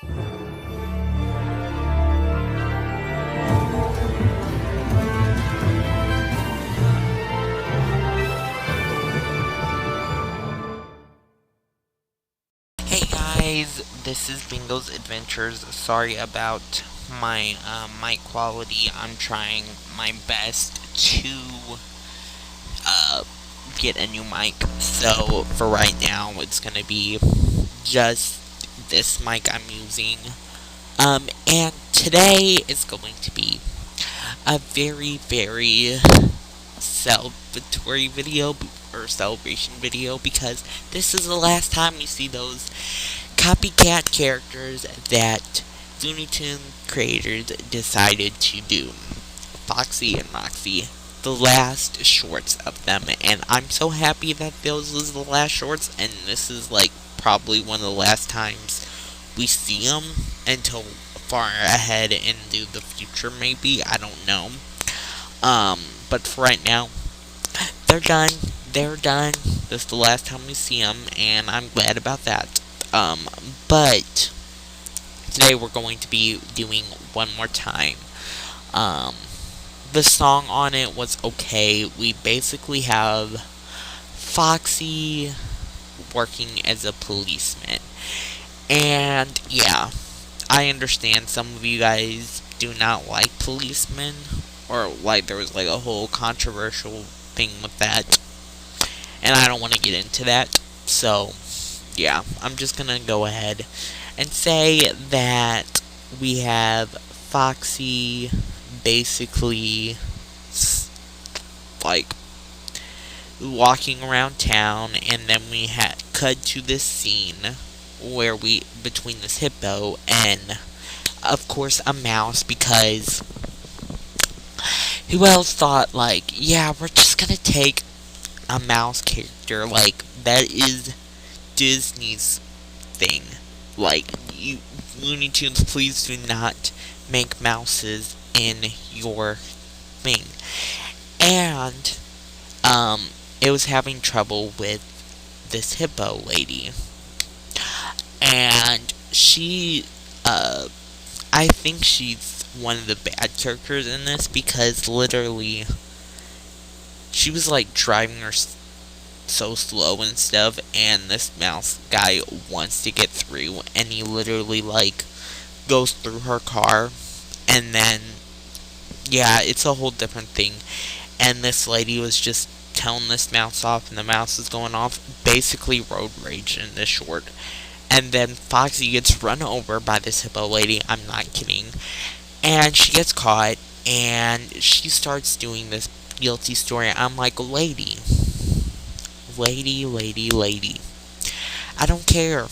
Hey guys, this is Bingo's Adventures. Sorry about my mic quality. I'm trying my best to uh, get a new mic. So for right now, it's gonna be just this mic I'm using. And today is going to be a very celebratory video or celebration video because this is the last time we see those copycat characters that Looney Tunes creators decided to do. Foxy and Roxy, the last shorts of them, and I'm so happy that those was the last shorts, and this is like probably one of the last times we see them until far ahead into the future, maybe, I don't know. But for right now, they're done. They're done. This is the last time we see them, and I'm glad about that. But today we're going to be doing One More Time. The song on it was okay. We basically have Foxy working as a policeman. And yeah, I understand some of you guys do not like policemen, or like there was like a whole controversial thing with that, and I don't want to get into that. So yeah, I'm just gonna go ahead and say that we have Foxy basically like walking around town, and then we had cut to this scene where we between this hippo and of course a mouse, because who else thought like, yeah, we're just gonna take a mouse character, like that is Disney's thing. Like, you Looney Tunes, please do not make mouses in your thing. And it was having trouble with this hippo lady. And she I think she's one of the bad characters in this, because literally she was like driving her so slow and stuff, and this mouse guy wants to get through, and he literally like goes through her car, and then yeah, it's a whole different thing. And this lady was just telling this mouse off, and the mouse is going off, basically road rage in this short. And then Foxy gets run over by this hippo lady, I'm not kidding, and she gets caught, and she starts doing this guilty story. I'm like, lady, I don't care,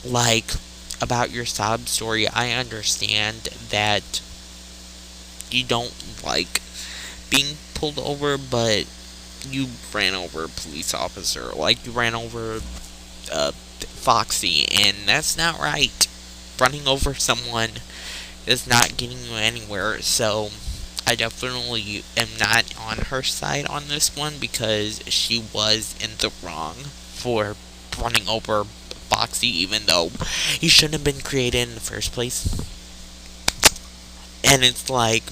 like, about your sob story. I understand that you don't like being pulled over, but you ran over a police officer, like you ran over Foxy, and that's not right. Running over someone is not getting you anywhere, so I definitely am not on her side on this one, because she was in the wrong for running over Foxy, even though he shouldn't have been created in the first place. And it's like,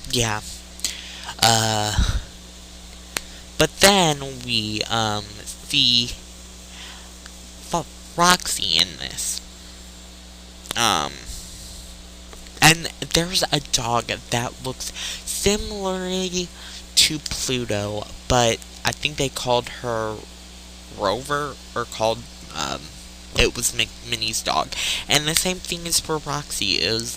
yeah. But then we see Roxy in this. And there's a dog that looks similarly to Pluto, but I think they called her Rover, or called, it was Minnie's dog. And the same thing is for Roxy. It was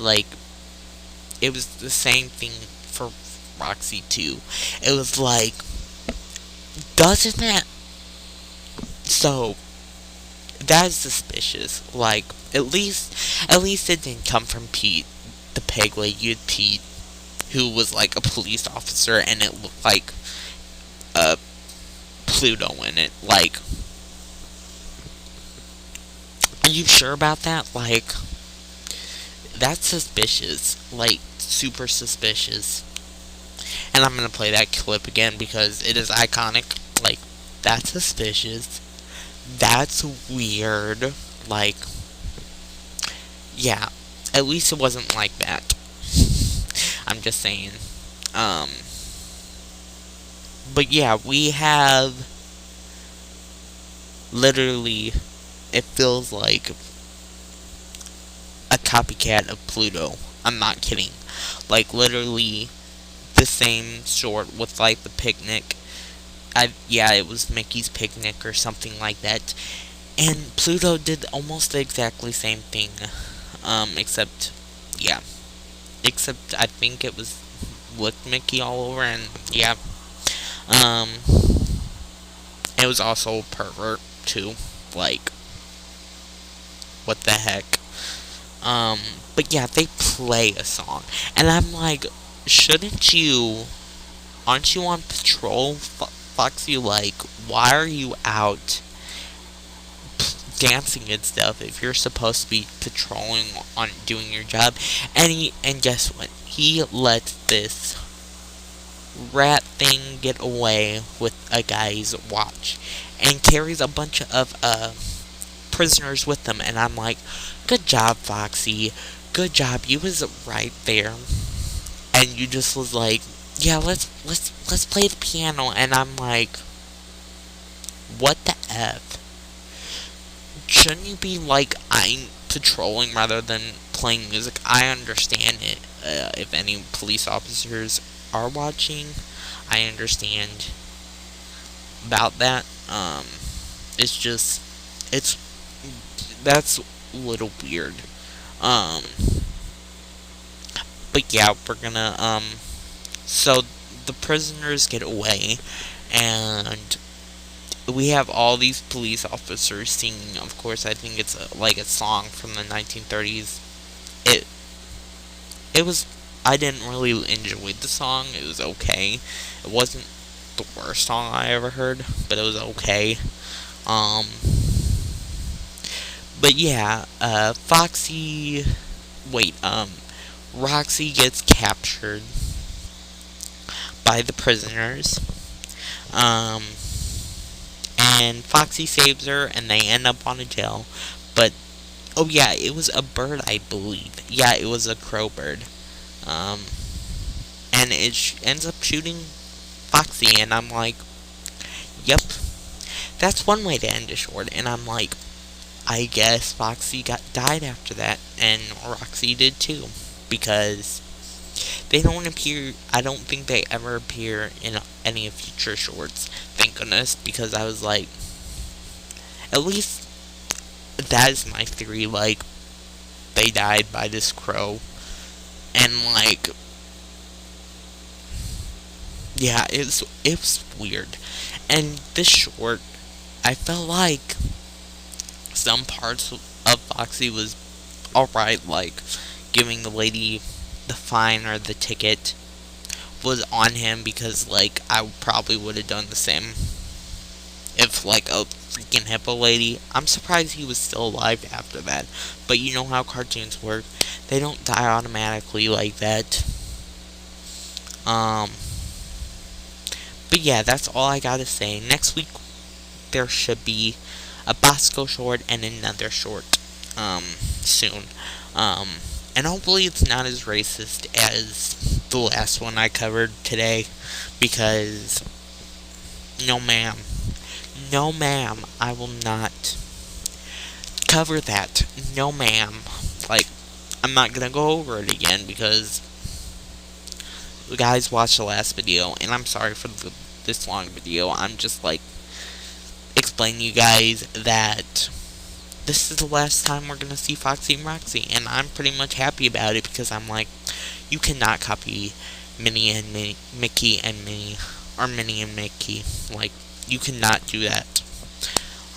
the same thing for Roxy too. It was like, doesn't that, so that is suspicious. Like, at least it didn't come from Pete, the peg-legged Pete, who was like a police officer, and it looked like Pluto in it. Like, are you sure about that? Like, that's suspicious. Like, super suspicious. And I'm gonna play that clip again because it is iconic. Like, that's suspicious. That's weird. Like, yeah. At least it wasn't like that. I'm just saying. Um, but yeah, we have literally, it feels like a copycat of Pluto. I'm not kidding. Like, literally the same short with, like, the picnic. Yeah, it was Mickey's Picnic or something like that. And Pluto did almost the exactly same thing. Except, yeah. Except, I think it was with Mickey all over, and, yeah. Um, it was also a pervert, too. Like, what the heck? But yeah, they play a song. And I'm like, shouldn't you... Aren't you on patrol, Foxy? Like, why are you out dancing and stuff if you're supposed to be patrolling on doing your job? And guess what? He lets this rat thing get away with a guy's watch and carries a bunch of prisoners with them. And I'm like, good job, Foxy. Good job. You was right there. And you just was like, yeah, let's play the piano. And I'm like, what the F? Shouldn't you be like, I'm patrolling rather than playing music? I understand it. If any police officers are watching, I understand about that. It's just, that's a little weird. But yeah, we're gonna, so the prisoners get away, and we have all these police officers singing. Of course, I think it's like a song from the 1930s. It was. I didn't really enjoy the song. It was okay. It wasn't the worst song I ever heard, but it was okay. Um. But yeah, Foxy. Wait. Roxy gets captured by the prisoners. And Foxy saves her, and they end up on a jail. But, oh yeah, it was a bird, I believe. Yeah, it was a crow bird. And it ends up shooting Foxy, and I'm like, yep, that's one way to end a short. And I'm like, I guess Foxy died after that, and Roxy did too, because they don't appear. I don't think they ever appear in any future shorts. Thank goodness, because I was like, at least that is my theory. Like, they died by this crow, and like, yeah, it was weird. And this short, I felt like some parts of Foxy was alright, like giving the lady the fine or the ticket was on him, because like I probably would have done the same if like a freaking hippo lady. I'm surprised he was still alive after that, but you know how cartoons work, they don't die automatically like that. But yeah, that's all I gotta say. Next week there should be a Bosco short and another short soon. And hopefully it's not as racist as the last one I covered today, because no ma'am. No ma'am, I will not cover that. No ma'am. Like, I'm not gonna go over it again, because you guys watched the last video, and I'm sorry for this long video. I'm just like explaining to you guys that this is the last time we're gonna see Foxy and Roxy, and I'm pretty much happy about it, because I'm like, you cannot copy Minnie and Mickey and Minnie, or Minnie and Mickey. Like, you cannot do that.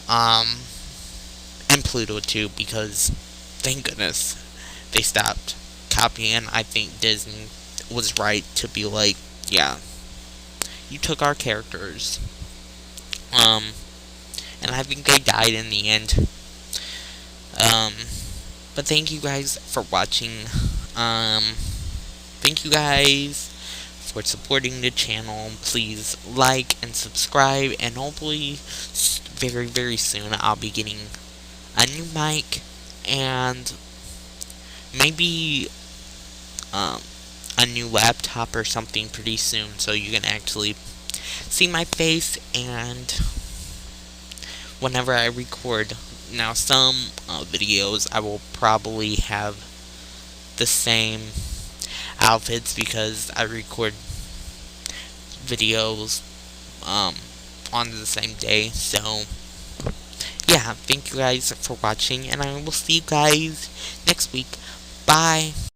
And Pluto too, because thank goodness they stopped copying. I think Disney was right to be like, yeah, you took our characters. And I think they died in the end. But thank you guys for watching. Thank you guys for supporting the channel. Please like and subscribe, and hopefully very, very soon I'll be getting a new mic and maybe a new laptop or something pretty soon, so you can actually see my face. And whenever I record, now some videos I will probably have the same outfits because I record videos um, on the same day. So yeah, thank you guys for watching, and I will see you guys next week. Bye.